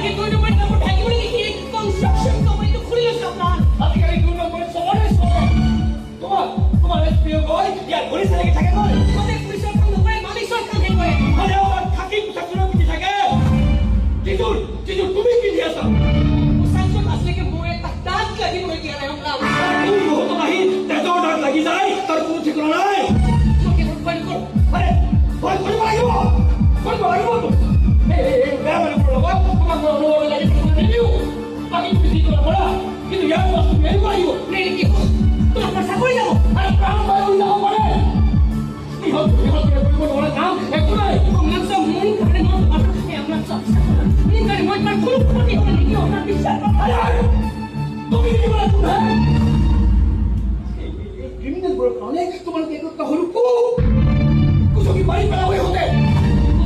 কি 2 নম্বরের কাপড় ঢাকি বলে কি কনস্ট্রাকশন কোম্পানি তো খুলে গেছে আপনার আজকাল 2 নম্বরের সমানে সমান তোমার প্রিয় ভাই ইয়ার পুলিশ থেকে থাকে কই আমাদের পুলিশের কাম করে মালিক সরকার কে করে আরে আমার থাকি পোশাকগুলো কি থাকে জিজুর তুমি কি দিয়েছো পোশাকজন আসলে কি মোয়ে দাঁত লাগি বলে কি আরে আমরা তুই বহুত নাহি তেজর দাগ লাগি যায় তোর কোনো ঠিকানা নাই তোকে ভয় কর আরে ভয় লাগিব তো এই ব্যাপারে বলো তোমার কোনো লাগে নিউ আমি তুমি দিতে পারো কিন্তু ইয়ার বস্তু মেরে মারিব নেই কি তোর পাশা করে যাবো আরে প্রাণ ভয় উল্টা করে ইহত করে বলবো ওরা নাম একটু নাই আমরা সব মন করে মন পাঠাতে আমরা সব মন করে মন পার কোনো ক্ষতি হবে নাকি আমরা বিশ্বাস আরে তুমি কি বলে তুমি ক্রিমিনাল বড় অনেক তোমার কে করতে হলো কুছো কি বাড়ি পেলা হয়ে হতে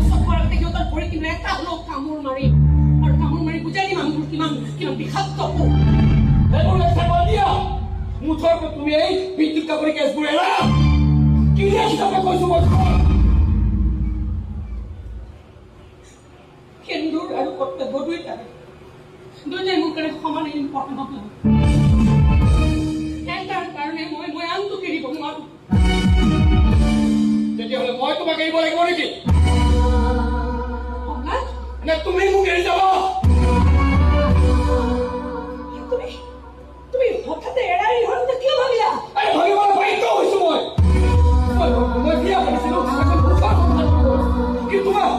সব করাতে গিয়ে তার পরে কি একটা হলো কামড় মারি আর কামড় মারি বুঝাইনি মামুর কিমান বিষাক্ত এমন একটা বাদিয়া মুথর কো তুমি এই বিদ্যুৎ কাপড়ে কেস করে না কি হিসাবে কইছো বলছো কেন্দ্র আর করতে বড়ুইটা দুইটাই মুখের সমানে ইম্পর্টেন্ট হবে এটার কারণে মই আন্তকে দিব মারু তেতিয়াহ'লে মই তোমাক এৰিব লাগিব নেকি অঙ্গাত নে তুমি মোক এৰি যাবা তুমি হঠাৎ এৰাই হঠাৎ কিয় ভাবিলা আৰে ভগৱান বাধ্য হৈছো মই বিয়া পাতিছিলো এখন কি তোমাৰ